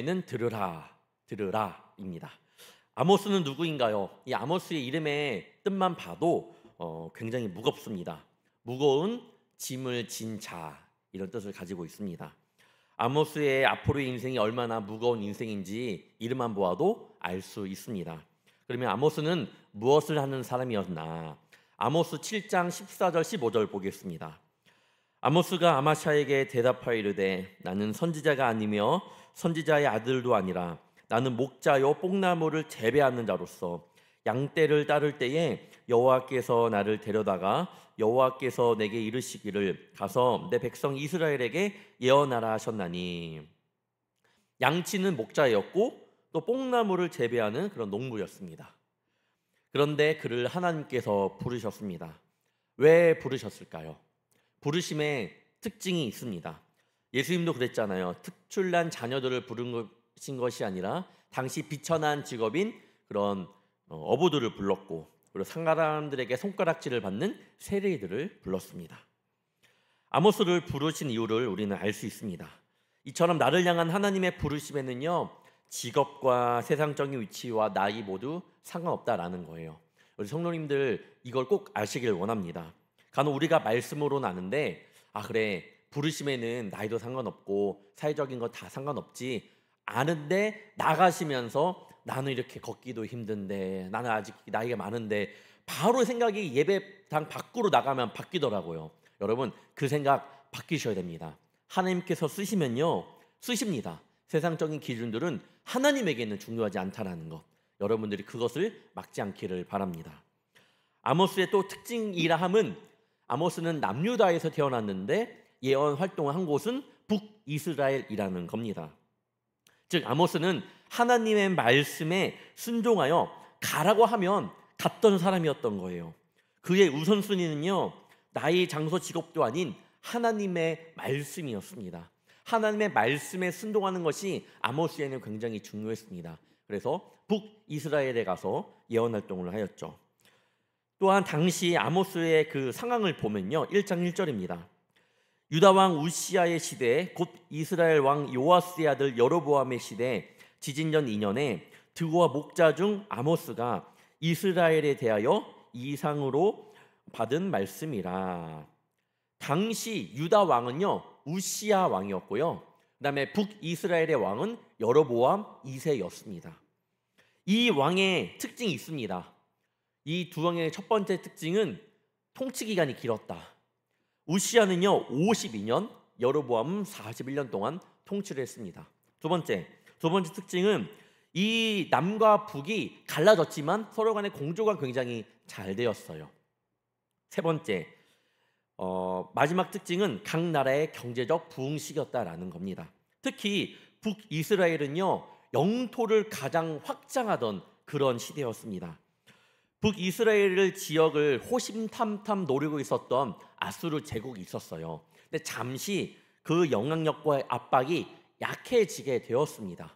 에는 들으라입니다. 아모스는 누구인가요? 이 아모스의 이름의 뜻만 봐도 굉장히 무겁습니다. 무거운 짐을 진 자, 이런 뜻을 가지고 있습니다. 아모스의 앞으로의 인생이 얼마나 무거운 인생인지 이름만 보아도 알 수 있습니다. 그러면 아모스는 무엇을 하는 사람이었나? 아모스 7장 14절 15절 보겠습니다. 아모스가 아마샤에게 대답하여 이르되 나는 선지자가 아니며 선지자의 아들도 아니라 나는 목자요 뽕나무를 재배하는 자로서 양떼를 따를 때에 여호와께서 나를 데려다가 여호와께서 내게 이르시기를 가서 내 백성 이스라엘에게 예언하라 하셨나니, 양치는 목자였고 또 뽕나무를 재배하는 그런 농부였습니다. 그런데 그를 하나님께서 부르셨습니다. 왜 부르셨을까요? 부르심에 특징이 있습니다. 예수님도 그랬잖아요. 특출난 자녀들을 부르신 것이 아니라 당시 비천한 직업인 그런 어부들을 불렀고, 그리고 사람들에게 손가락질을 받는 세리들을 불렀습니다. 아모스를 부르신 이유를 우리는 알 수 있습니다. 이처럼 나를 향한 하나님의 부르심에는요, 직업과 세상적인 위치와 나이 모두 상관없다라는 거예요. 우리 성도님들 이걸 꼭 아시길 원합니다. 간혹 우리가 말씀으로는 아는데, 그래, 부르심에는 나이도 상관없고 사회적인 거 다 상관없지, 아는데 나가시면서 나는 이렇게 걷기도 힘든데, 나는 아직 나이가 많은데, 바로 생각이 예배당 밖으로 나가면 바뀌더라고요. 여러분, 그 생각 바뀌셔야 됩니다. 하나님께서 쓰시면요, 쓰십니다. 세상적인 기준들은 하나님에게는 중요하지 않다라는 것, 여러분들이 그것을 막지 않기를 바랍니다. 아모스의 또 특징이라 함은, 아모스는 남유다에서 태어났는데 예언 활동을 한 곳은 북이스라엘이라는 겁니다. 즉 아모스는 하나님의 말씀에 순종하여 가라고 하면 갔던 사람이었던 거예요. 그의 우선순위는요, 나이, 장소, 직업도 아닌 하나님의 말씀이었습니다. 하나님의 말씀에 순종하는 것이 아모스에는 굉장히 중요했습니다. 그래서 북이스라엘에 가서 예언 활동을 하였죠. 또한 당시 아모스의 그 상황을 보면요, 1장 1절입니다. 유다 왕 우시아의 시대, 곧 이스라엘 왕 요아스의 아들 여로보암의 시대, 지진전 2년에 드고와 목자 중 아모스가 이스라엘에 대하여 이상으로 받은 말씀이라. 당시 유다 왕은요, 우시아 왕이었고요, 그 다음에 북이스라엘의 왕은 여로보암 2세였습니다. 이 왕의 특징이 있습니다. 이 두 왕의 첫 번째 특징은 통치 기간이 길었다. 우시아는요 52년, 여로보암은 41년 동안 통치를 했습니다. 두 번째 특징은 이 남과 북이 갈라졌지만 서로 간의 공조가 굉장히 잘 되었어요. 세 번째, 마지막 특징은 각 나라의 경제적 부흥시기였다라는 겁니다. 특히 북이스라엘은요, 영토를 가장 확장하던 그런 시대였습니다. 북이스라엘 지역을 호심탐탐 노리고 있었던 아수르 제국이 있었어요. 근데 잠시 그 영향력과 압박이 약해지게 되었습니다.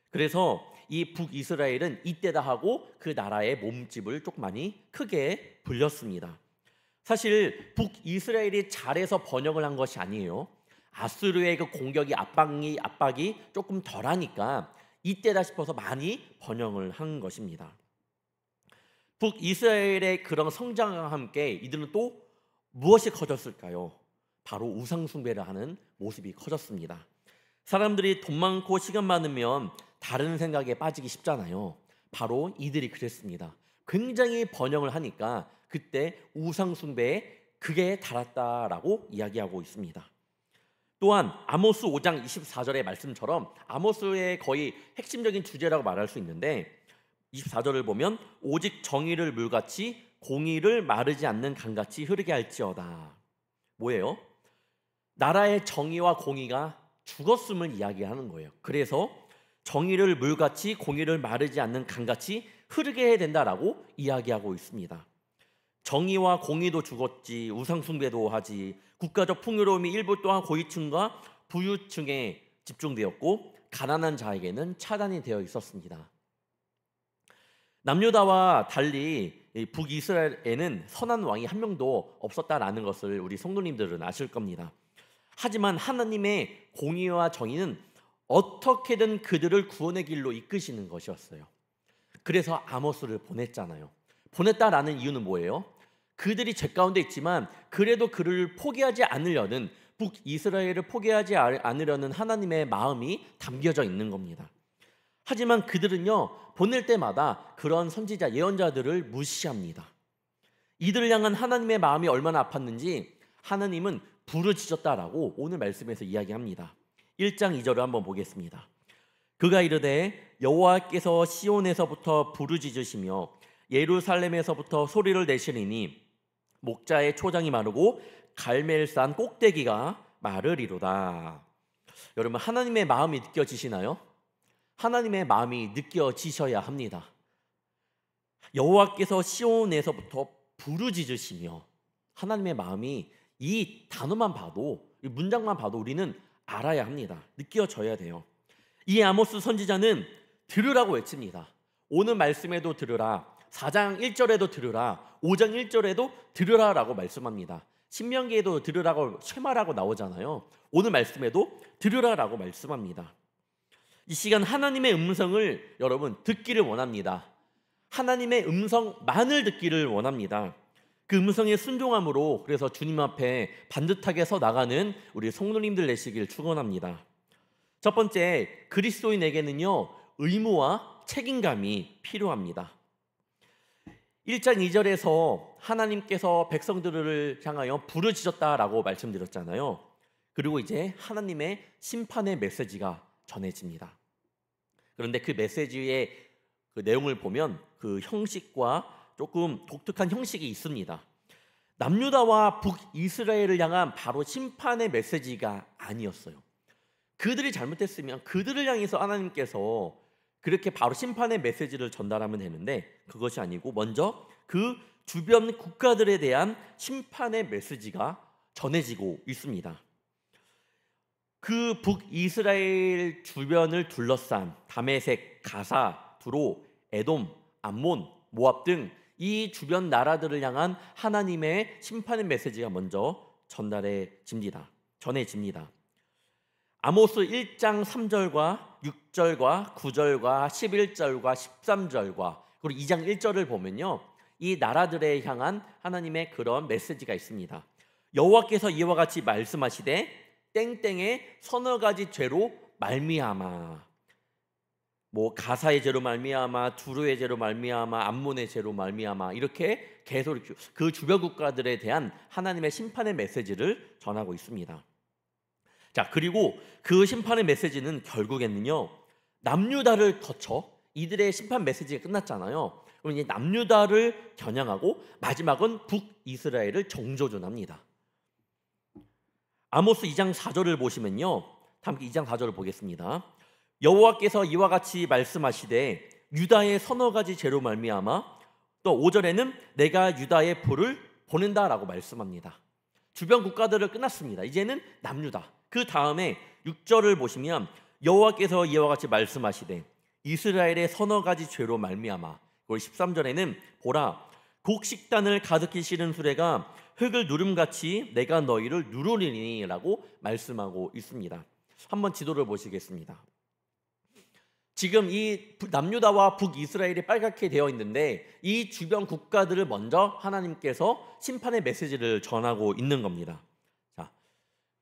그래서 이 북이스라엘은 이때다 하고 그 나라의 몸집을 조금 많이 크게 불렸습니다. 사실 북이스라엘이 잘해서 번영을 한 것이 아니에요. 아수르의 그 공격이 압박이 조금 덜하니까 이때다 싶어서 많이 번영을 한 것입니다. 북이스라엘의 그런 성장과 함께 이들은 또 무엇이 커졌을까요? 바로 우상 숭배를 하는 모습이 커졌습니다. 사람들이 돈 많고 시간 많으면 다른 생각에 빠지기 쉽잖아요. 바로 이들이 그랬습니다. 굉장히 번영을 하니까 그때 우상 숭배에 극에 달았다라고 이야기하고 있습니다. 또한 아모스 5장 24절의 말씀처럼 아모스의 거의 핵심적인 주제라고 말할 수 있는데, 24절을 보면 오직 정의를 물같이 공의를 마르지 않는 강같이 흐르게 할지어다. 뭐예요? 나라의 정의와 공의가 죽었음을 이야기하는 거예요. 그래서 정의를 물같이 공의를 마르지 않는 강같이 흐르게 해야 된다라고 이야기하고 있습니다. 정의와 공의도 죽었지, 우상숭배도 하지, 국가적 풍요로움이 일부 또한 고위층과 부유층에 집중되었고 가난한 자에게는 차단이 되어 있었습니다. 남유다와 달리 북이스라엘에는 선한 왕이 한 명도 없었다라는 것을 우리 성도님들은 아실 겁니다. 하지만 하나님의 공의와 정의는 어떻게든 그들을 구원의 길로 이끄시는 것이었어요. 그래서 아모스를 보냈잖아요. 보냈다라는 이유는 뭐예요? 그들이 죄 가운데 있지만 그래도 그를 포기하지 않으려는, 북이스라엘을 포기하지 않으려는 하나님의 마음이 담겨져 있는 겁니다. 하지만 그들은요, 보낼 때마다 그런 선지자, 예언자들을 무시합니다. 이들을 향한 하나님의 마음이 얼마나 아팠는지 하나님은 부르짖었다라고 오늘 말씀에서 이야기합니다. 1장 2절을 한번 보겠습니다. 그가 이르되 여호와께서 시온에서부터 부르짖으시며 예루살렘에서부터 소리를 내시리니 목자의 초장이 마르고 갈멜산 꼭대기가 마르리로다. 여러분, 하나님의 마음이 느껴지시나요? 하나님의 마음이 느껴지셔야 합니다. 여호와께서 시온에서부터 부르짖으시며, 하나님의 마음이, 이 단어만 봐도, 이 문장만 봐도 우리는 알아야 합니다. 느껴져야 돼요. 이 아모스 선지자는 들으라고 외칩니다. 오늘 말씀에도 들으라, 4장 1절에도 들으라, 5장 1절에도 들으라라고 말씀합니다. 신명기에도 들으라고, 쉐마라고 나오잖아요. 오늘 말씀에도 들으라라고 말씀합니다. 이 시간 하나님의 음성을 여러분 듣기를 원합니다. 하나님의 음성만을 듣기를 원합니다. 그 음성에 순종함으로, 그래서 주님 앞에 반듯하게 서 나가는 우리 성도님들 되시길 축원합니다. 첫 번째, 그리스도인에게는요, 의무와 책임감이 필요합니다. 1장 2절에서 하나님께서 백성들을 향하여 부르짖었다라고 말씀드렸잖아요. 그리고 이제 하나님의 심판의 메시지가 전해집니다. 그런데 그 메시지의 그 내용을 보면 그 형식과 조금 독특한 형식이 있습니다. 남유다와 북이스라엘을 향한 바로 심판의 메시지가 아니었어요. 그들이 잘못했으면 그들을 향해서 하나님께서 그렇게 바로 심판의 메시지를 전달하면 되는데, 그것이 아니고 먼저 그 주변 국가들에 대한 심판의 메시지가 전해지고 있습니다. 그 북이스라엘 주변을 둘러싼 다메섹, 가사, 두로, 에돔, 암몬, 모압 등 이 주변 나라들을 향한 하나님의 심판의 메시지가 먼저 전해집니다. 아모스 1장 3절과 6절과 9절과 11절과 13절과 그리고 2장 1절을 보면요, 이 나라들에 향한 하나님의 그런 메시지가 있습니다. 여호와께서 이와 같이 말씀하시되 땡땡의 서너 가지 죄로 말미암아, 뭐 가사의 죄로 말미암아, 두루의 죄로 말미암아, 암몬의 죄로 말미암아, 이렇게 계속 그 주변 국가들에 대한 하나님의 심판의 메시지를 전하고 있습니다. 자, 그리고 그 심판의 메시지는 결국에는요, 남유다를 거쳐 이들의 심판 메시지가 끝났잖아요. 그럼 이제 남유다를 겨냥하고 마지막은 북이스라엘을 정조준합니다. 아모스 2장 4절을 보시면요, 함께 2장 4절을 보겠습니다. 여호와께서 이와 같이 말씀하시되 유다의 서너 가지 죄로 말미암아, 또 5절에는 내가 유다의 불을 보낸다라고 말씀합니다. 주변 국가들을 끝났습니다. 이제는 남유다. 그 다음에 6절을 보시면 여호와께서 이와 같이 말씀하시되 이스라엘의 서너 가지 죄로 말미암아, 그리고 13절에는 보라, 곡식단을 가득히 실은 수레가 흙을 누름같이 내가 너희를 누르리니 라고 말씀하고 있습니다. 한번 지도를 보시겠습니다. 지금 이 남유다와 북이스라엘이 빨갛게 되어 있는데, 이 주변 국가들을 먼저 하나님께서 심판의 메시지를 전하고 있는 겁니다. 자,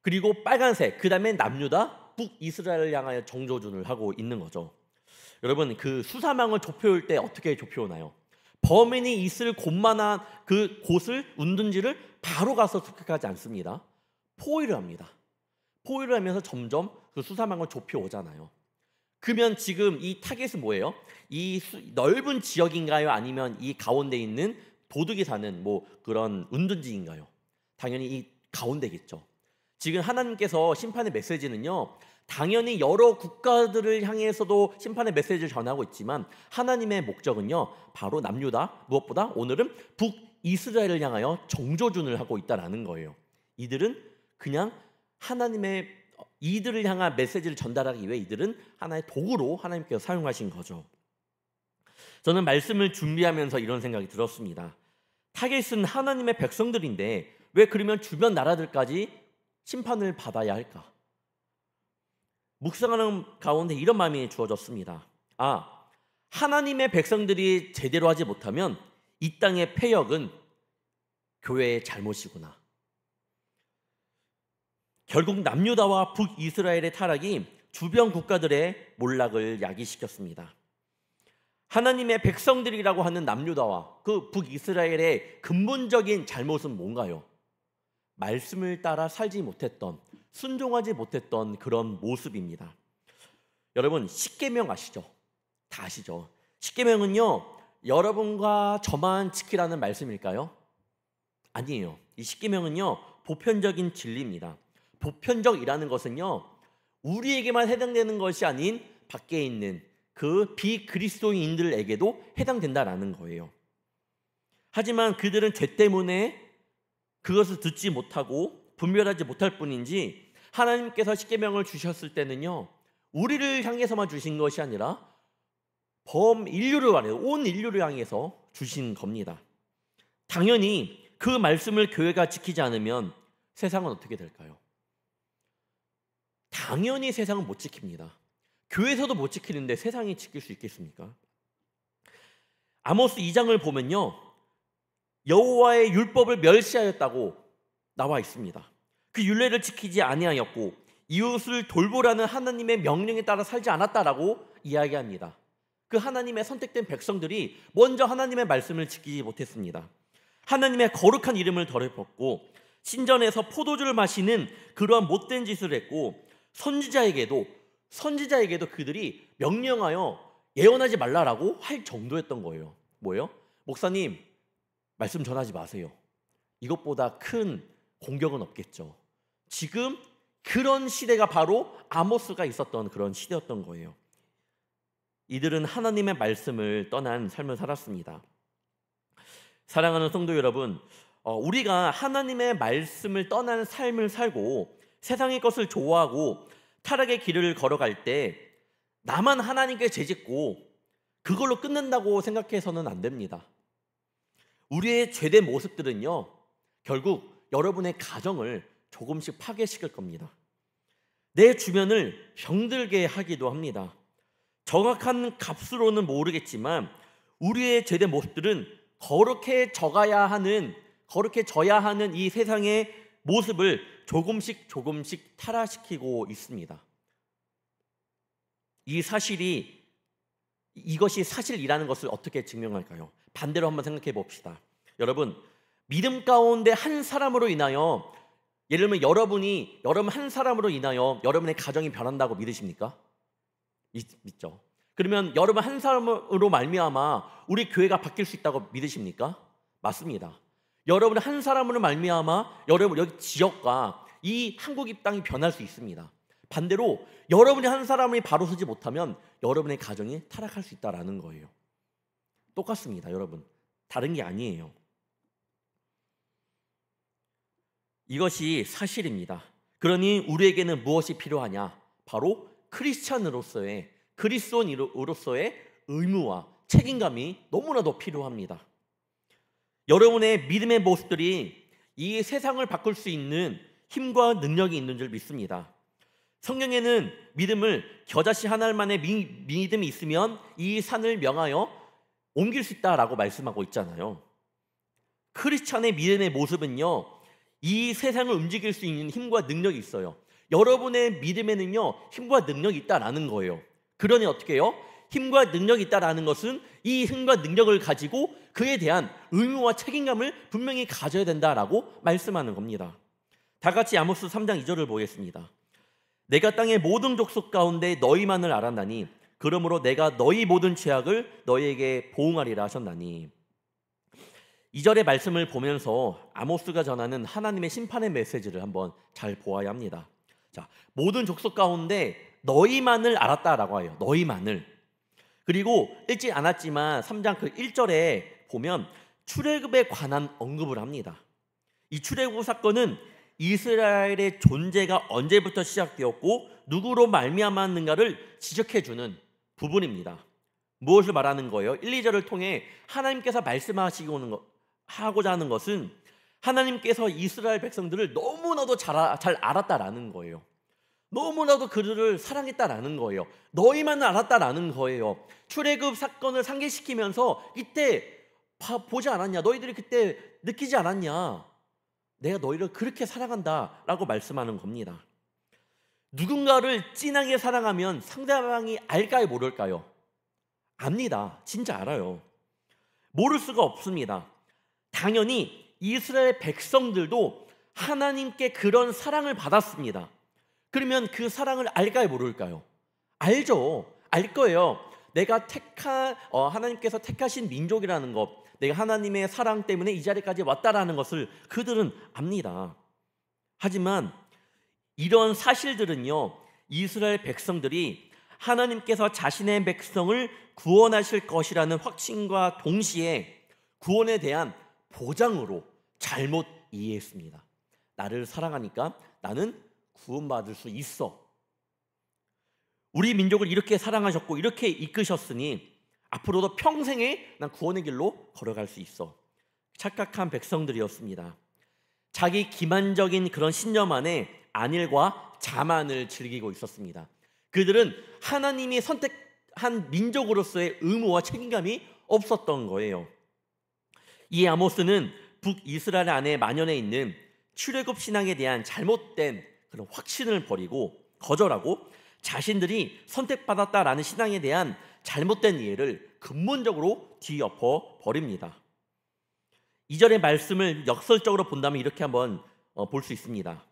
그리고 빨간색, 그 다음에 남유다, 북이스라엘을 향하여 정조준을 하고 있는 거죠. 여러분, 그 수사망을 좁혀올 때 어떻게 좁혀오나요? 범인이 있을 곳만한 그 곳을, 운둔지를 바로 가서 습격하지 않습니다. 포위를 합니다. 포위를 하면서 점점 그 수사망을 좁혀오잖아요. 그러면 지금 이 타겟은 뭐예요? 이 넓은 지역인가요? 아니면 이 가운데 있는 도둑이 사는 뭐 그런 운둔지인가요? 당연히 이 가운데겠죠. 지금 하나님께서 심판의 메시지는요, 당연히 여러 국가들을 향해서도 심판의 메시지를 전하고 있지만 하나님의 목적은요, 바로 남유다, 무엇보다 오늘은 북이스라엘을 향하여 정조준을 하고 있다라는 거예요. 이들은 그냥 하나님의, 이들을 향한 메시지를 전달하기 위해 이들은 하나의 도구로 하나님께서 사용하신 거죠. 저는 말씀을 준비하면서 이런 생각이 들었습니다. 타겟은 하나님의 백성들인데 왜 그러면 주변 나라들까지 심판을 받아야 할까? 묵상하는 가운데 이런 마음이 주어졌습니다. 하나님의 백성들이 제대로 하지 못하면 이 땅의 패역은 교회의 잘못이구나. 결국 남유다와 북이스라엘의 타락이 주변 국가들의 몰락을 야기시켰습니다. 하나님의 백성들이라고 하는 남유다와 그 북이스라엘의 근본적인 잘못은 뭔가요? 말씀을 따라 살지 못했던, 순종하지 못했던 그런 모습입니다. 여러분, 십계명 아시죠? 다 아시죠? 십계명은요, 여러분과 저만 지키라는 말씀일까요? 아니에요. 이 십계명은요, 보편적인 진리입니다. 보편적이라는 것은요, 우리에게만 해당되는 것이 아닌 밖에 있는 그 비그리스도인들에게도 해당된다라는 거예요. 하지만 그들은 죄 때문에 그것을 듣지 못하고 분별하지 못할 뿐인지, 하나님께서 십계명을 주셨을 때는요, 우리를 향해서만 주신 것이 아니라 범인류를 향해서, 온 인류를 향해서 주신 겁니다. 당연히 그 말씀을 교회가 지키지 않으면 세상은 어떻게 될까요? 당연히 세상은 못 지킵니다. 교회에서도 못 지키는데 세상이 지킬 수 있겠습니까? 아모스 2장을 보면요, 여호와의 율법을 멸시하였다고 나와 있습니다. 그 율례를 지키지 아니하였고 이웃을 돌보라는 하나님의 명령에 따라 살지 않았다라고 이야기합니다. 그 하나님의 선택된 백성들이 먼저 하나님의 말씀을 지키지 못했습니다. 하나님의 거룩한 이름을 더럽혔고 신전에서 포도주를 마시는 그러한 못된 짓을 했고, 선지자에게도 그들이 명령하여 예언하지 말라라고 할 정도였던 거예요. 뭐예요? 목사님, 말씀 전하지 마세요. 이것보다 큰 공격은 없겠죠. 지금 그런 시대가 바로 아모스가 있었던 그런 시대였던 거예요. 이들은 하나님의 말씀을 떠난 삶을 살았습니다. 사랑하는 성도 여러분, 우리가 하나님의 말씀을 떠난 삶을 살고 세상의 것을 좋아하고 타락의 길을 걸어갈 때 나만 하나님께 죄짓고 그걸로 끝낸다고 생각해서는 안 됩니다. 우리의 죄된 모습들은요, 결국 여러분의 가정을 조금씩 파괴시킬 겁니다. 내 주변을 병들게 하기도 합니다. 정확한 값으로는 모르겠지만 우리의 죄된 모습들은 거룩해져야 하는 이 세상의 모습을 조금씩 타락시키고 있습니다. 이것이 사실이라는 것을 어떻게 증명할까요? 반대로 한번 생각해 봅시다. 여러분, 믿음 가운데 한 사람으로 인하여, 예를 들면 여러분 한 사람으로 인하여 여러분의 가정이 변한다고 믿으십니까? 믿죠. 그러면 여러분 한 사람으로 말미암아 우리 교회가 바뀔 수 있다고 믿으십니까? 맞습니다. 여러분 한 사람으로 말미암아 여러분 여기 지역과 이 한국 이 땅이 변할 수 있습니다. 반대로 여러분이 한 사람이 바로 서지 못하면 여러분의 가정이 타락할 수 있다라는 거예요. 똑같습니다, 여러분. 다른 게 아니에요. 이것이 사실입니다. 그러니 우리에게는 무엇이 필요하냐? 바로 그리스도인으로서의 의무와 책임감이 너무나도 필요합니다. 여러분의 믿음의 모습들이 이 세상을 바꿀 수 있는 힘과 능력이 있는 줄 믿습니다. 성경에는 믿음을 겨자씨 하나만의 믿음이 있으면 이 산을 명하여 옮길 수 있다라고 말씀하고 있잖아요. 크리스찬의 믿음의 모습은요, 이 세상을 움직일 수 있는 힘과 능력이 있어요. 여러분의 믿음에는요, 힘과 능력이 있다라는 거예요. 그러니 어떻게 해요? 힘과 능력이 있다라는 것은 이 힘과 능력을 가지고 그에 대한 의무와 책임감을 분명히 가져야 된다라고 말씀하는 겁니다. 다 같이 아모스 3장 2절을 보겠습니다. 내가 땅의 모든 족속 가운데 너희만을 알았나니 그러므로 내가 너희 모든 죄악을 너희에게 보응하리라 하셨나니. 2절의 말씀을 보면서 아모스가 전하는 하나님의 심판의 메시지를 한번 잘 보아야 합니다. 자, 모든 족속 가운데 너희만을 알았다라고 해요. 너희만을. 그리고 읽지 않았지만 3장 그 1절에 보면 출애굽에 관한 언급을 합니다. 이 출애굽 사건은 이스라엘의 존재가 언제부터 시작되었고 누구로 말미암았는가를 지적해주는 부분입니다. 무엇을 말하는 거예요? 1, 2절을 통해 하나님께서 말씀하고자 하는 것은 하나님께서 이스라엘 백성들을 너무나도 잘 알았다라는 거예요. 너무나도 그들을 사랑했다라는 거예요. 너희만 알았다라는 거예요. 출애굽 사건을 상기시키면서 이때 보지 않았냐? 너희들이 그때 느끼지 않았냐? 내가 너희를 그렇게 사랑한다라고 말씀하는 겁니다. 누군가를 진하게 사랑하면 상대방이 알까요, 모를까요? 압니다. 진짜 알아요. 모를 수가 없습니다. 당연히 이스라엘 백성들도 하나님께 그런 사랑을 받았습니다. 그러면 그 사랑을 알까요, 모를까요? 알죠. 알 거예요. 내가 하나님께서 택하신 민족이라는 것, 내가 하나님의 사랑 때문에 이 자리까지 왔다라는 것을 그들은 압니다. 하지만 이런 사실들은요, 이스라엘 백성들이 하나님께서 자신의 백성을 구원하실 것이라는 확신과 동시에 구원에 대한 보장으로 잘못 이해했습니다. 나를 사랑하니까 나는 구원받을 수 있어. 우리 민족을 이렇게 사랑하셨고 이렇게 이끄셨으니 앞으로도 평생에 난 구원의 길로 걸어갈 수 있어. 착각한 백성들이었습니다. 자기 기만적인 그런 신념 안에 안일과 자만을 즐기고 있었습니다. 그들은 하나님이 선택한 민족으로서의 의무와 책임감이 없었던 거예요. 이 아모스는 북이스라엘 안에 만연해 있는 출애굽 신앙에 대한 잘못된 그런 확신을 버리고 거절하고 자신들이 선택받았다라는 신앙에 대한 잘못된 이해를 근본적으로 뒤엎어 버립니다. 2절의 말씀을 역설적으로 본다면 이렇게 한번 볼 수 있습니다.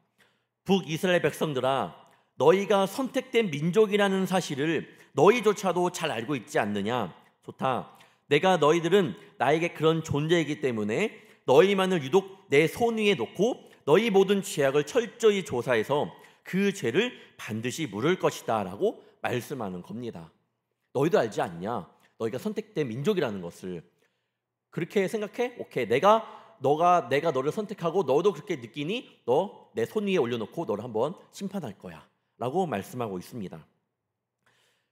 북이스라엘 백성들아, 너희가 선택된 민족이라는 사실을 너희조차도 잘 알고 있지 않느냐? 좋다. 내가 너희들은 나에게 그런 존재이기 때문에 너희만을 유독 내 손 위에 놓고 너희 모든 죄악을 철저히 조사해서 그 죄를 반드시 물을 것이다 라고 말씀하는 겁니다. 너희도 알지 않냐? 너희가 선택된 민족이라는 것을. 그렇게 생각해? 오케이. 내가 너를 선택하고 너도 그렇게 느끼니 너 내 손 위에 올려놓고 너를 한번 심판할 거야 라고 말씀하고 있습니다.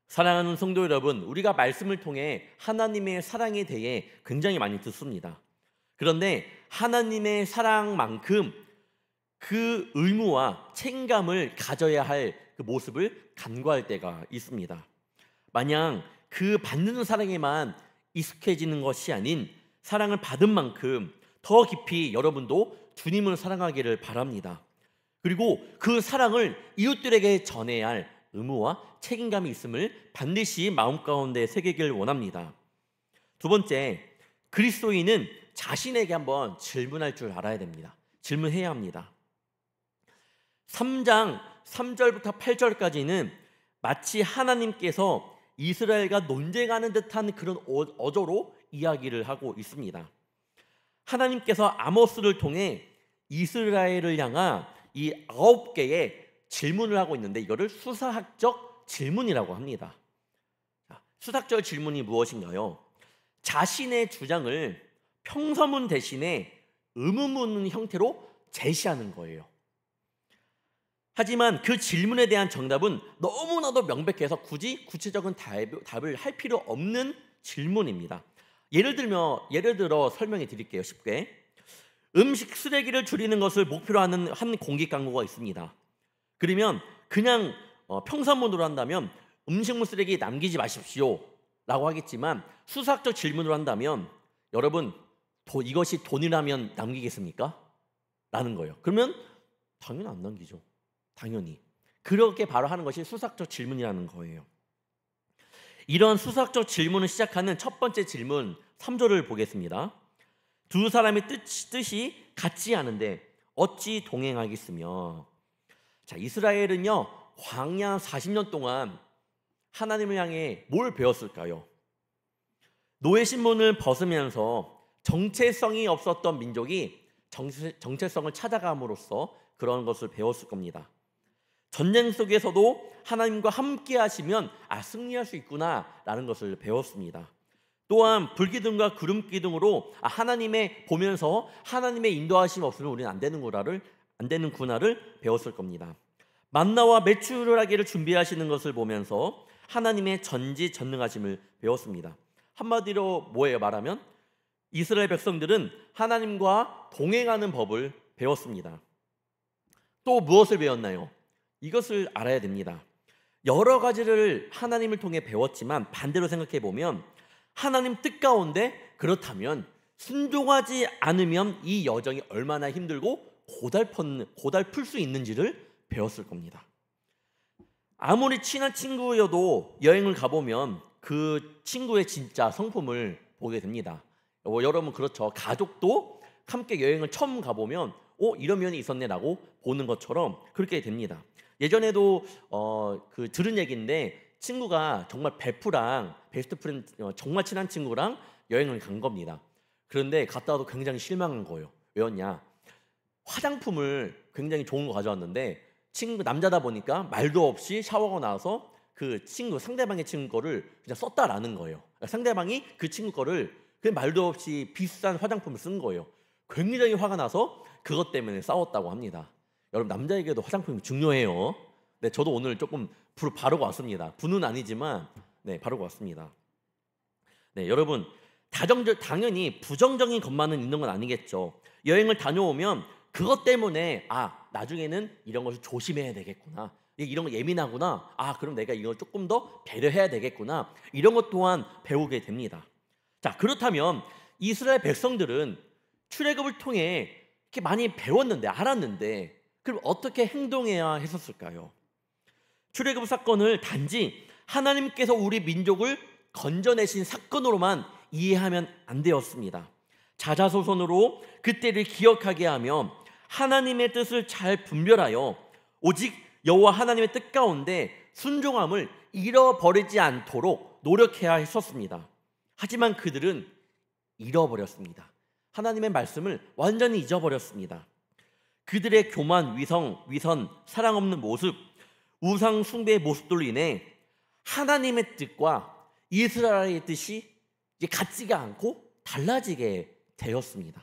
사랑하는 성도 여러분, 우리가 말씀을 통해 하나님의 사랑에 대해 굉장히 많이 듣습니다. 그런데 하나님의 사랑만큼 그 의무와 책임감을 가져야 할 그 모습을 간과할 때가 있습니다. 마냥 그 받는 사랑에만 익숙해지는 것이 아닌 사랑을 받은 만큼 더 깊이 여러분도 주님을 사랑하기를 바랍니다. 그리고 그 사랑을 이웃들에게 전해야 할 의무와 책임감이 있음을 반드시 마음 가운데 새기길 원합니다. 두 번째, 그리스도인은 자신에게 한번 질문할 줄 알아야 됩니다. 질문해야 합니다. 3장 3절부터 8절까지는 마치 하나님께서 이스라엘과 논쟁하는 듯한 그런 어조로 이야기를 하고 있습니다. 하나님께서 아모스를 통해 이스라엘을 향한 이 9개의 질문을 하고 있는데 이거를 수사학적 질문이라고 합니다. 수사학적 질문이 무엇인가요? 자신의 주장을 평서문 대신에 의문문 형태로 제시하는 거예요. 하지만 그 질문에 대한 정답은 너무나도 명백해서 굳이 구체적인 답을 할 필요 없는 질문입니다. 예를 들어 설명해 드릴게요. 쉽게. 음식 쓰레기를 줄이는 것을 목표로 하는 한 공익 광고가 있습니다. 그러면 그냥 평산문으로 한다면 음식물 쓰레기 남기지 마십시오 라고 하겠지만 수사학적 질문으로 한다면 여러분 이것이 돈이라면 남기겠습니까? 라는 거예요. 그러면 당연히 안 남기죠. 당연히. 그렇게 바로 하는 것이 수사학적 질문이라는 거예요. 이런 수사학적 질문을 시작하는 첫 번째 질문 3절을 보겠습니다. 두 사람의 뜻이 같지 않은데 어찌 동행하겠으며. 자, 이스라엘은요 광야 40년 동안 하나님을 향해 뭘 배웠을까요? 노예 신분을 벗으면서 정체성이 없었던 민족이 정체성을 찾아감으로써 그런 것을 배웠을 겁니다. 전쟁 속에서도 하나님과 함께 하시면 승리할 수 있구나라는 것을 배웠습니다. 또한 불기둥과 구름기둥으로 하나님의 보면서 하나님의 인도하심 없으면 우리는 안 되는구나를 배웠을 겁니다. 만나와 메추라기를 준비하시는 것을 보면서 하나님의 전지전능하심을 배웠습니다. 한마디로 뭐예요? 말하면 이스라엘 백성들은 하나님과 동행하는 법을 배웠습니다. 또 무엇을 배웠나요? 이것을 알아야 됩니다. 여러 가지를 하나님을 통해 배웠지만 반대로 생각해 보면 하나님 뜻 가운데 그렇다면 순종하지 않으면 이 여정이 얼마나 힘들고 고달플 수 있는지를 배웠을 겁니다. 아무리 친한 친구여도 여행을 가보면 그 친구의 진짜 성품을 보게 됩니다. 여러분 그렇죠. 가족도 함께 여행을 처음 가보면 이런 면이 있었네라고 보는 것처럼 그렇게 됩니다. 예전에도 들은 얘기인데 친구가 정말 베프랑 베스트 프렌드 정말 친한 친구랑 여행을 간 겁니다. 그런데 갔다 와도 굉장히 실망한 거예요. 왜였냐? 화장품을 굉장히 좋은 거 가져왔는데 친구 남자다 보니까 말도 없이 샤워하고 나서 그 친구 상대방의 친구 거를 그냥 썼다라는 거예요. 상대방이 그 친구 거를 그냥 말도 없이 비싼 화장품을 쓴 거예요. 굉장히 화가 나서 그것 때문에 싸웠다고 합니다. 여러분 남자에게도 화장품이 중요해요. 네, 저도 오늘 조금 바르고 왔습니다. 부는 아니지만 네, 바르고 왔습니다. 네, 여러분 당연히 부정적인 것만은 있는 건 아니겠죠. 여행을 다녀오면 그것 때문에 나중에는 이런 것을 조심해야 되겠구나. 이런 거 예민하구나. 그럼 내가 이걸 조금 더 배려해야 되겠구나. 이런 것 또한 배우게 됩니다. 자, 그렇다면 이스라엘 백성들은 출애굽을 통해 이렇게 많이 배웠는데 알았는데 그럼 어떻게 행동해야 했었을까요? 출애굽 사건을 단지 하나님께서 우리 민족을 건져내신 사건으로만 이해하면 안 되었습니다. 자자손손으로 그때를 기억하게 하며 하나님의 뜻을 잘 분별하여 오직 여호와 하나님의 뜻 가운데 순종함을 잃어버리지 않도록 노력해야 했었습니다. 하지만 그들은 잃어버렸습니다. 하나님의 말씀을 완전히 잊어버렸습니다. 그들의 교만, 위선, 사랑 없는 모습, 우상 숭배의 모습들로 인해 하나님의 뜻과 이스라엘의 뜻이 이제 같지가 않고 달라지게 되었습니다.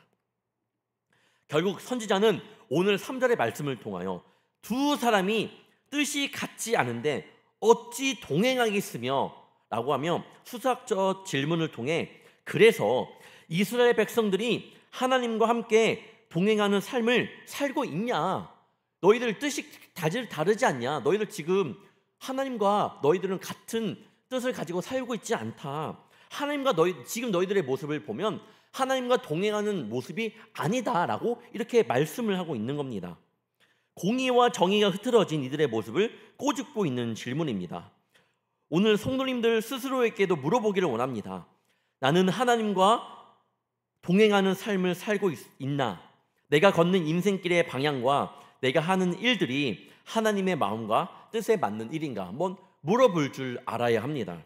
결국 선지자는 오늘 3절의 말씀을 통하여 두 사람이 뜻이 같지 않은데 어찌 동행하겠으며 라고 하며 수사적 질문을 통해 그래서 이스라엘 백성들이 하나님과 함께 동행하는 삶을 살고 있냐? 너희들 뜻이 다르지 않냐? 너희들 지금 하나님과 너희들은 같은 뜻을 가지고 살고 있지 않다. 하나님과 지금 너희들의 모습을 보면 하나님과 동행하는 모습이 아니다라고 이렇게 말씀을 하고 있는 겁니다. 공의와 정의가 흐트러진 이들의 모습을 꼬집고 있는 질문입니다. 오늘 성도님들 스스로에게도 물어보기를 원합니다. 나는 하나님과 동행하는 삶을 살고 있나? 내가 걷는 인생길의 방향과 내가 하는 일들이 하나님의 마음과 뜻에 맞는 일인가? 한번 물어볼 줄 알아야 합니다.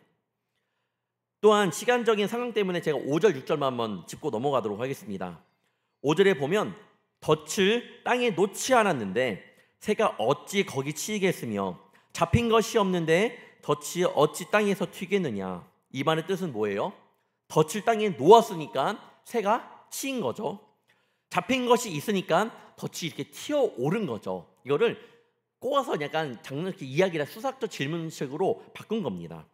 또한 시간적인 상황 때문에 제가 5절, 6절만 한번 짚고 넘어가도록 하겠습니다. 5절에 보면 덫을 땅에 놓지 않았는데 새가 어찌 거기 치이겠으며 잡힌 것이 없는데 덫이 어찌 땅에서 튀겠느냐. 이 말의 뜻은 뭐예요? 덫을 땅에 놓았으니까 새가 치인 거죠. 잡힌 것이 있으니까 덫이 이렇게 튀어오른 거죠. 이거를 꼬아서 약간 장난기 이야기라 수사적 질문식으로 바꾼 겁니다.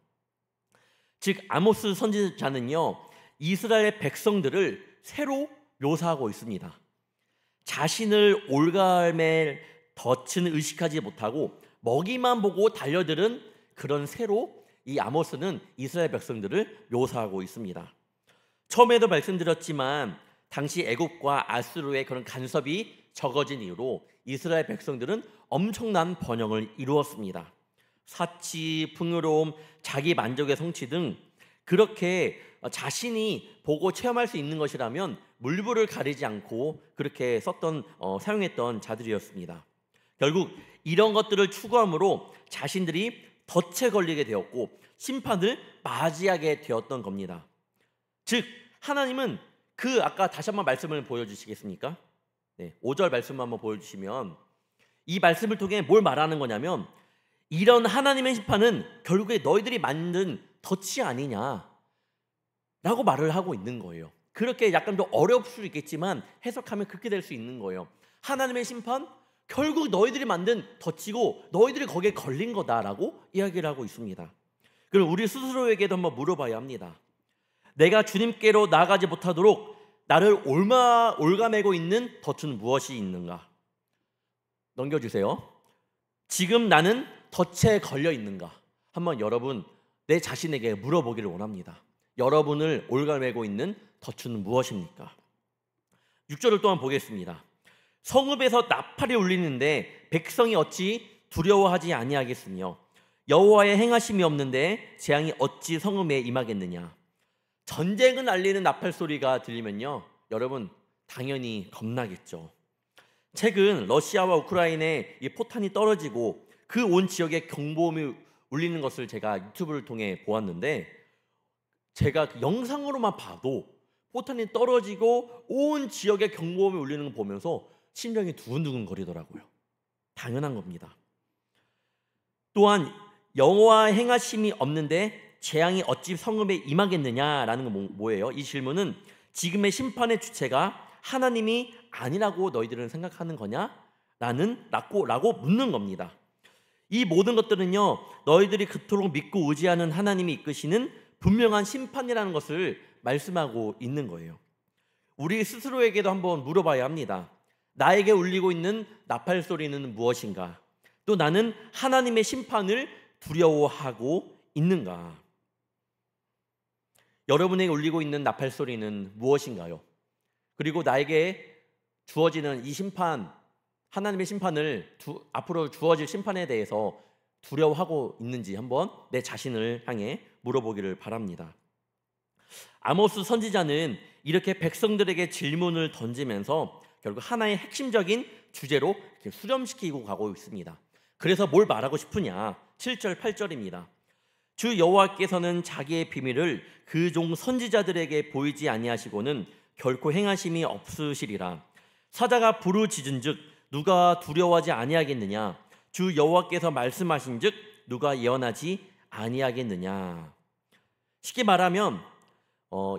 즉 아모스 선지자는요 이스라엘 백성들을 새로 묘사하고 있습니다. 자신을 올가맬 덫은 의식하지 못하고 먹이만 보고 달려드는 그런 새로 이 아모스는 이스라엘 백성들을 묘사하고 있습니다. 처음에도 말씀드렸지만 당시 애굽과 아수르의 그런 간섭이 적어진 이후로 이스라엘 백성들은 엄청난 번영을 이루었습니다. 사치, 풍요로움, 자기 만족의 성취 등 그렇게 자신이 보고 체험할 수 있는 것이라면 물불을 가리지 않고 그렇게 사용했던 자들이었습니다. 결국 이런 것들을 추구함으로 자신들이 덫에 걸리게 되었고 심판을 맞이하게 되었던 겁니다. 즉 하나님은 아까 다시 한번 말씀을 보여주시겠습니까? 네, 5절 말씀 한번 보여주시면 이 말씀을 통해 뭘 말하는 거냐면 이런 하나님의 심판은 결국에 너희들이 만든 덫이 아니냐 라고 말을 하고 있는 거예요. 그렇게 약간 더 어려울 수 있겠지만 해석하면 그렇게 될 수 있는 거예요. 하나님의 심판 결국 너희들이 만든 덫이고 너희들이 거기에 걸린 거다라고 이야기를 하고 있습니다. 그럼 우리 스스로에게도 한번 물어봐야 합니다. 내가 주님께로 나아가지 못하도록 나를 올가매고 있는 덫은 무엇이 있는가? 넘겨주세요. 지금 나는 덫에 걸려 있는가? 한번 여러분 내 자신에게 물어보기를 원합니다. 여러분을 올가매고 있는 덫은 무엇입니까? 6절을 또한 보겠습니다. 성읍에서 나팔이 울리는데 백성이 어찌 두려워하지 아니하겠으며 여호와의 행하심이 없는데 재앙이 어찌 성읍에 임하겠느냐. 전쟁을 알리는 나팔 소리가 들리면요, 여러분 당연히 겁나겠죠. 최근 러시아와 우크라이나에 이 포탄이 떨어지고 그 온 지역에 경보음이 울리는 것을 제가 유튜브를 통해 보았는데, 제가 그 영상으로만 봐도 포탄이 떨어지고 온 지역에 경보음이 울리는 걸 보면서 심장이 두근두근 거리더라고요. 당연한 겁니다. 또한 여호와 행하심이 없는데 재앙이 어찌 성읍에 임하겠느냐라는 건 뭐예요? 이 질문은 지금의 심판의 주체가 하나님이 아니라고 너희들은 생각하는 거냐? 라고 묻는 겁니다. 이 모든 것들은요, 너희들이 그토록 믿고 의지하는 하나님이 이끄시는 분명한 심판이라는 것을 말씀하고 있는 거예요. 우리 스스로에게도 한번 물어봐야 합니다. 나에게 울리고 있는 나팔 소리는 무엇인가? 또 나는 하나님의 심판을 두려워하고 있는가? 여러분에게 울리고 있는 나팔 소리는 무엇인가요? 그리고 나에게 주어지는 이 심판, 하나님의 심판을 앞으로 주어질 심판에 대해서 두려워하고 있는지 한번 내 자신을 향해 물어보기를 바랍니다. 아모스 선지자는 이렇게 백성들에게 질문을 던지면서 결국 하나의 핵심적인 주제로 이렇게 수렴시키고 가고 있습니다. 그래서 뭘 말하고 싶으냐? 7절, 8절입니다. 주 여호와께서는 자기의 비밀을 그 종 선지자들에게 보이지 아니하시고는 결코 행하심이 없으시리라. 사자가 부르짖은즉 누가 두려워하지 아니하겠느냐? 주 여호와께서 말씀하신즉 누가 예언하지 아니하겠느냐? 쉽게 말하면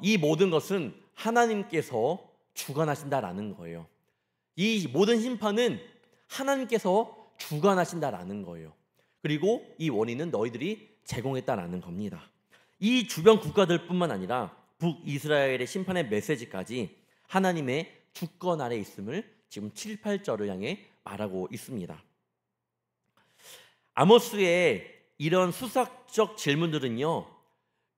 이 모든 것은 하나님께서 주관하신다라는 거예요. 이 모든 심판은 하나님께서 주관하신다라는 거예요. 그리고 이 원인은 너희들이 제공했다라는 겁니다. 이 주변 국가들뿐만 아니라 북이스라엘의 심판의 메시지까지 하나님의 주권 아래 있음을 지금 7, 8절을 향해 말하고 있습니다. 아모스의 이런 수사적 질문들은요,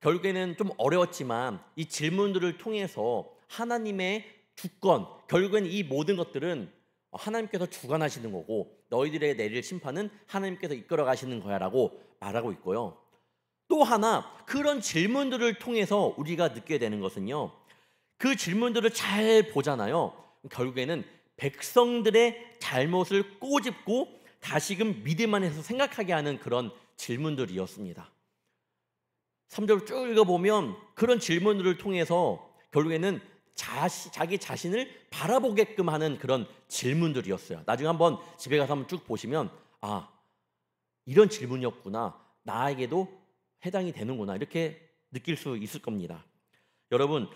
결국에는 좀 어려웠지만 이 질문들을 통해서 하나님의 주권, 결국엔 이 모든 것들은 하나님께서 주관하시는 거고 너희들에게 내릴 심판은 하나님께서 이끌어 가시는 거야 라고 말하고 있고요. 또 하나, 그런 질문들을 통해서 우리가 느끼게 되는 것은요, 그 질문들을 잘 보잖아요. 결국에는 백성들의 잘못을 꼬집고 다시금 믿음 안에서 생각하게 하는 그런 질문들이었습니다. 3절을 쭉 읽어보면 그런 질문들을 통해서 결국에는 자기 자신을 바라보게끔 하는 그런 질문들이었어요. 나중에 한번 집에 가서 한번 쭉 보시면 이런 질문이었구나, 나에게도 해당이 되는구나, 이렇게 느낄 수 있을 겁니다. 여러분,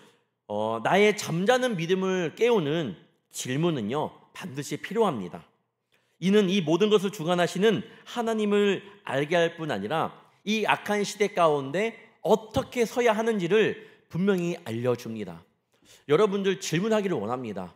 나의 잠자는 믿음을 깨우는 질문은요 반드시 필요합니다. 이는 이 모든 것을 주관하시는 하나님을 알게 할 뿐 아니라 이 악한 시대 가운데 어떻게 서야 하는지를 분명히 알려줍니다. 여러분들 질문하기를 원합니다.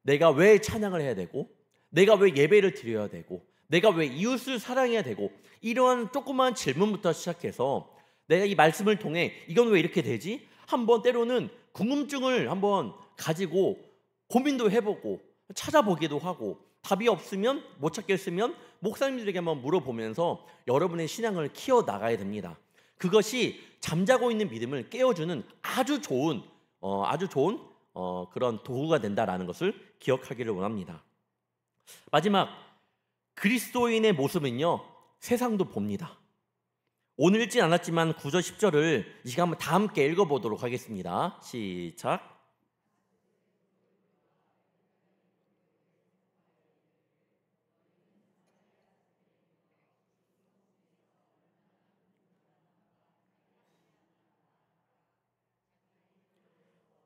내가 왜 찬양을 해야 되고, 내가 왜 예배를 드려야 되고, 내가 왜 이웃을 사랑해야 되고, 이러한 조그마한 질문부터 시작해서 내가 이 말씀을 통해 이건 왜 이렇게 되지? 한번 때로는 궁금증을 한번 가지고 고민도 해보고 찾아보기도 하고, 답이 없으면, 못 찾겠으면 목사님들에게 한번 물어보면서 여러분의 신앙을 키워나가야 됩니다. 그것이 잠자고 있는 믿음을 깨워주는 아주 좋은 그런 도구가 된다라는 것을 기억하기를 원합니다. 마지막, 그리스도인의 모습은요 세상도 봅니다. 오늘 읽진 않았지만 9절 10절을 이 시간 다 함께 읽어보도록 하겠습니다. 시작.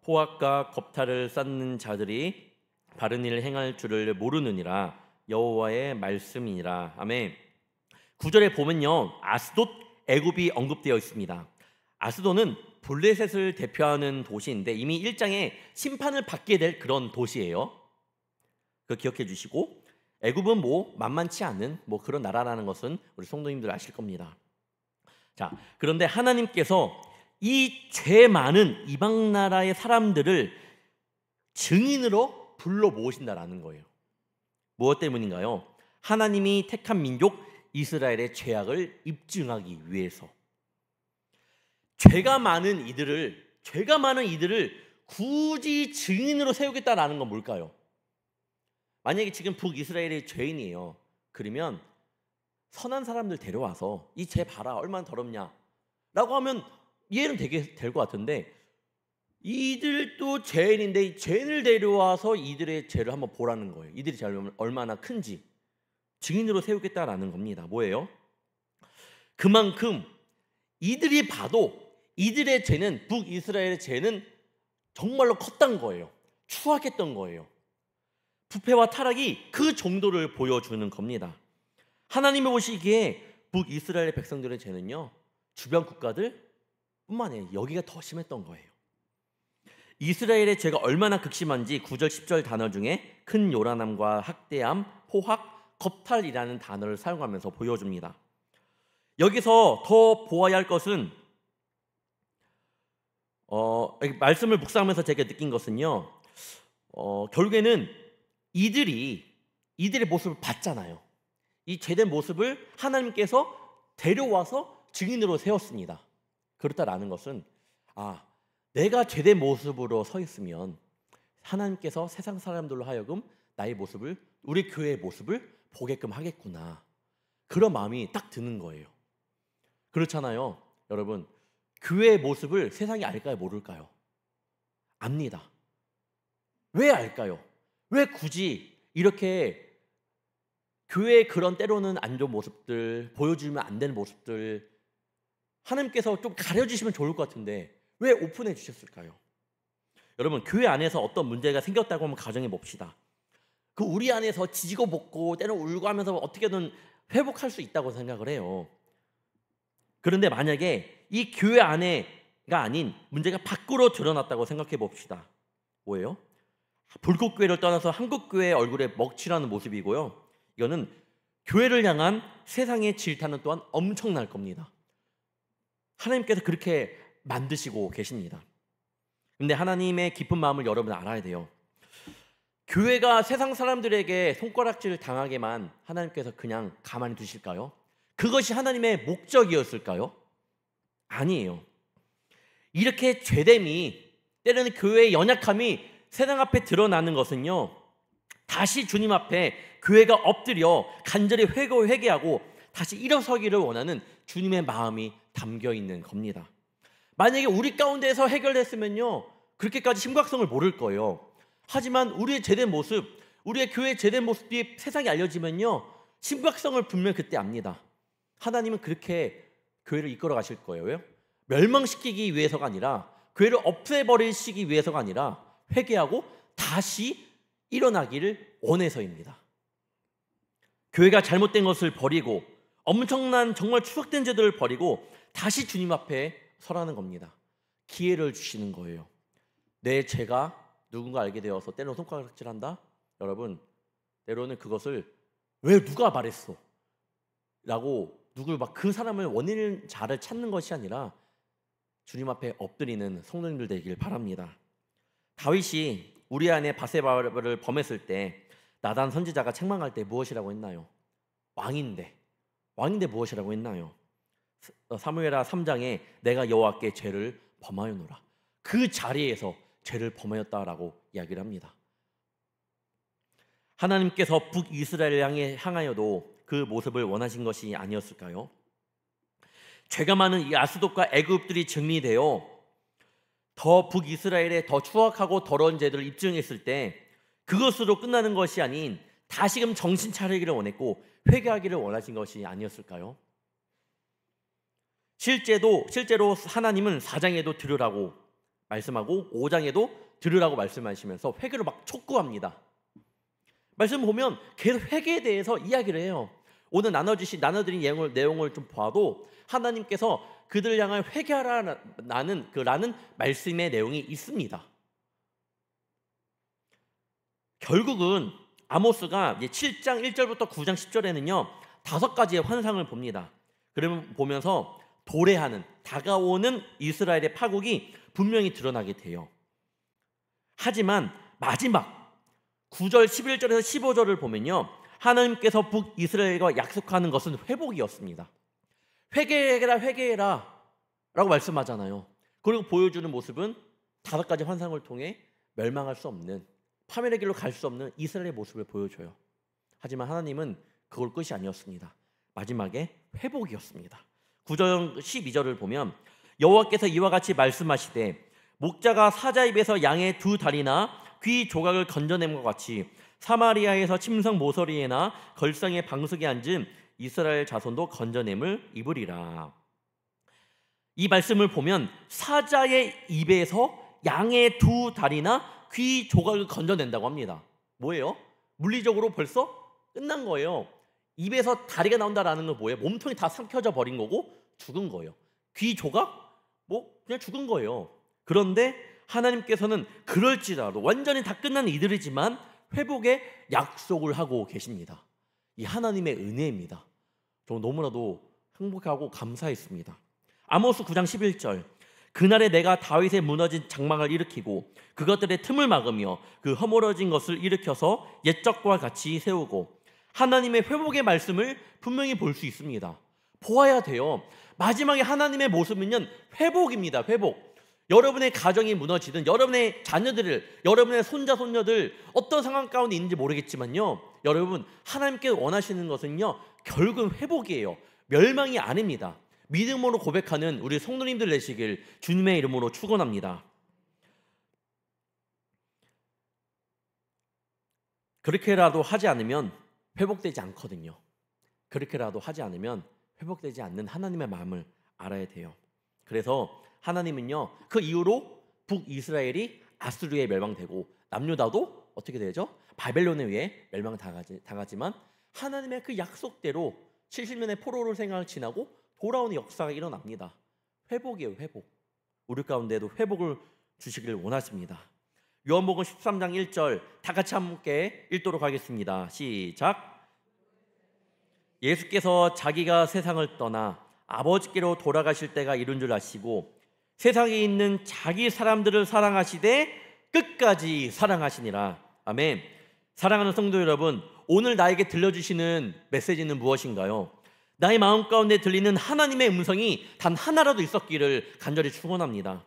포악과 겁탈을 쌓는 자들이 바른 일을 행할 줄을 모르느니라. 여호와의 말씀이니라. 아멘. 9절에 보면요, 아스돗, 애굽이 언급되어 있습니다. 아스돗은 블레셋을 대표하는 도시인데 이미 1장에 심판을 받게 될 그런 도시예요. 그거 기억해 주시고, 애굽은 뭐 만만치 않은 뭐 그런 나라라는 것은 우리 성도님들 아실 겁니다. 자, 그런데 하나님께서 이 죄 많은 이방 나라의 사람들을 증인으로 불러 모으신다라는 거예요. 무엇 때문인가요? 하나님이 택한 민족 이스라엘의 죄악을 입증하기 위해서. 죄가 많은 이들을 굳이 증인으로 세우겠다라는 건 뭘까요? 만약에 지금 북이스라엘이 죄인이에요. 그러면 선한 사람들 데려와서 이 죄 봐라 얼마나 더럽냐 라고 하면 이해는 되게 될 것 같은데, 이들도 죄인인데 이 죄인을 데려와서 이들의 죄를 한번 보라는 거예요. 이들이 죄가 얼마나 큰지 증인으로 세우겠다라는 겁니다. 뭐예요? 그만큼 이들이 봐도 이들의 죄는, 북이스라엘의 죄는 정말로 컸던 거예요. 추악했던 거예요. 부패와 타락이 그 정도를 보여주는 겁니다. 하나님이 보시기에 북이스라엘 백성들의 죄는요, 주변 국가들 뿐만 아니라 여기가 더 심했던 거예요. 이스라엘의 죄가 얼마나 극심한지 9절 10절 단어 중에 큰 요란함과 학대함, 포학, 겁탈이라는 단어를 사용하면서 보여줍니다. 여기서 더 보아야 할 것은 말씀을 묵상하면서 제가 느낀 것은요, 결국에는 이들의 모습을 봤잖아요. 이 죄된 모습을 하나님께서 데려와서 증인으로 세웠습니다. 그렇다라는 것은 내가 죄된 모습으로 서 있으면 하나님께서 세상 사람들로 하여금 나의 모습을, 우리 교회의 모습을 보게끔 하겠구나, 그런 마음이 딱 드는 거예요. 그렇잖아요. 여러분, 교회의 모습을 세상이 알까요? 모를까요? 압니다. 왜 알까요? 왜 굳이 이렇게 교회의 그런 때로는 안 좋은 모습들, 보여주면 안 되는 모습들 하나님께서 좀 가려주시면 좋을 것 같은데 왜 오픈해 주셨을까요? 여러분, 교회 안에서 어떤 문제가 생겼다고 한번 가정해 봅시다. 그 우리 안에서 지지고 볶고 때로 울고 하면서 어떻게든 회복할 수 있다고 생각을 해요. 그런데 만약에 이 교회 안에가 아닌 문제가 밖으로 드러났다고 생각해 봅시다. 뭐예요? 불국교회를 떠나서 한국교회의 얼굴에 먹칠하는 모습이고요. 이거는 교회를 향한 세상의 질타는 또한 엄청날 겁니다. 하나님께서 그렇게 만드시고 계십니다. 근데 하나님의 깊은 마음을 여러분 알아야 돼요. 교회가 세상 사람들에게 손가락질 당하게만 하나님께서 그냥 가만히 두실까요? 그것이 하나님의 목적이었을까요? 아니에요. 이렇게 죄됨이, 때로는 교회의 연약함이 세상 앞에 드러나는 것은요, 다시 주님 앞에 교회가 엎드려 간절히 회개하고 다시 일어서기를 원하는 주님의 마음이 담겨 있는 겁니다. 만약에 우리 가운데에서 해결됐으면요, 그렇게까지 심각성을 모를 거예요. 하지만 우리의 제된 모습, 우리의 교회의 제된 모습이 세상에 알려지면요, 심각성을 분명 그때 압니다. 하나님은 그렇게 교회를 이끌어 가실 거예요. 왜요? 멸망시키기 위해서가 아니라, 교회를 없애버리시기 위해서가 아니라 회개하고 다시 일어나기를 원해서입니다. 교회가 잘못된 것을 버리고 엄청난 정말 추억된 죄들을 버리고 다시 주님 앞에 서라는 겁니다. 기회를 주시는 거예요. 내 죄가 누군가 알게 되어서 때로는 손가락질한다? 여러분, 때로는 그것을 왜 누가 말했어? 라고 누굴 막 그 사람을 원인 자를 찾는 것이 아니라 주님 앞에 엎드리는 성도님들 되길 바랍니다. 다윗이 우리 안에 바세바를 범했을 때 나단 선지자가 책망할 때 무엇이라고 했나요? 왕인데 무엇이라고 했나요? 사무엘하 3장에 내가 여호와께 죄를 범하였노라. 그 자리에서 죄를 범하였다라고 이야기를 합니다. 하나님께서 북이스라엘을 향하여도 그 모습을 원하신 것이 아니었을까요? 죄가 많은 이 아스돗과 애굽들이 정리되어 더 북이스라엘의 더 추악하고 더러운 죄들을 입증했을 때 그것으로 끝나는 것이 아닌 다시금 정신 차리기를 원했고 회개하기를 원하신 것이 아니었을까요? 실제로 하나님은 4장에도 들으라고 말씀하고 5장에도 들으라고 말씀하시면서 회개를 막 촉구합니다. 말씀 보면 계속 회개에 대해서 이야기를 해요. 오늘 나눠드린 내용을 좀 봐도 하나님께서 그들을 향한 회개하라는 라는 말씀의 내용이 있습니다. 결국은 아모스가 이제 7장 1절부터 9장 10절에는요 5가지의 환상을 봅니다. 그러면 보면서 도래하는 다가오는 이스라엘의 파국이 분명히 드러나게 돼요. 하지만 마지막 9절 11절에서 15절을 보면요 하나님께서 북이스라엘과 약속하는 것은 회복이었습니다. 회개해라 회개해라 라고 말씀하잖아요. 그리고 보여주는 모습은 5가지 환상을 통해 멸망할 수 없는, 파멸의 길로 갈 수 없는 이스라엘의 모습을 보여줘요. 하지만 하나님은 그걸 끝이 아니었습니다. 마지막에 회복이었습니다. 9절 12절을 보면 여호와께서 이와 같이 말씀하시되 목자가 사자 입에서 양의 2다리나 귀 조각을 건져냄과 같이 사마리아에서 침성 모서리에나 걸상의 방석에 앉은 이스라엘 자손도 건져냄을 입으리라. 이 말씀을 보면 사자의 입에서 양의 2다리나 귀 조각을 건져낸다고 합니다. 뭐예요? 물리적으로 벌써 끝난 거예요. 입에서 다리가 나온다라는 건 뭐예요? 몸통이 다 삼켜져 버린 거고 죽은 거예요. 귀 조각? 뭐 그냥 죽은 거예요. 그런데 하나님께서는 그럴지라도 완전히 다 끝난 이들이지만 회복의 약속을 하고 계십니다. 이 하나님의 은혜입니다. 저 너무나도 행복하고 감사했습니다. 아모스 9장 11절 그날에 내가 다윗의 무너진 장막을 일으키고 그것들의 틈을 막으며 그 허물어진 것을 일으켜서 옛적과 같이 세우고 하나님의 회복의 말씀을 분명히 볼 수 있습니다. 보아야 돼요. 마지막에 하나님의 모습은요 회복입니다. 회복. 여러분의 가정이 무너지든 여러분의 자녀들을 여러분의 손자 손녀들 어떤 상황 가운데 있는지 모르겠지만요 여러분 하나님께 원하시는 것은요 결국은 회복이에요. 멸망이 아닙니다. 믿음으로 고백하는 우리 성도님들 되시길 주님의 이름으로 축원합니다. 그렇게라도 하지 않으면 회복되지 않거든요. 그렇게라도 하지 않으면 회복되지 않는 하나님의 마음을 알아야 돼요. 그래서 하나님은요 그 이후로 북이스라엘이 아수르에 멸망되고 남유다도 어떻게 되죠? 바벨론에 의해 멸망당하지만 하나님의 그 약속대로 70년의 포로를 생각을 지나고 돌아오는 역사가 일어납니다. 회복이에요. 회복. 우리 가운데도 회복을 주시길 원하십니다. 요한복음 13장 1절 다 같이 함께 읽도록 하겠습니다. 시작. 예수께서 자기가 세상을 떠나 아버지께로 돌아가실 때가 이른 줄 아시고 세상에 있는 자기 사람들을 사랑하시되 끝까지 사랑하시니라. 아멘. 사랑하는 성도 여러분, 오늘 나에게 들려주시는 메시지는 무엇인가요? 나의 마음 가운데 들리는 하나님의 음성이 단 하나라도 있었기를 간절히 축원합니다.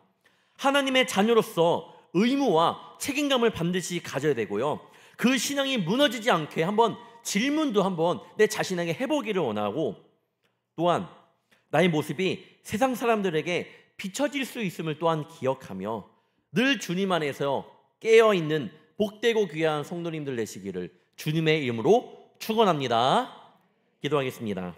하나님의 자녀로서 의무와 책임감을 반드시 가져야 되고요. 그 신앙이 무너지지 않게 한번 질문도 한번 내 자신에게 해보기를 원하고 또한 나의 모습이 세상 사람들에게 비춰질 수 있음을 또한 기억하며 늘 주님 안에서 깨어있는 복되고 귀한 성도님들 되시기를 주님의 이름으로 축원합니다. 기도하겠습니다.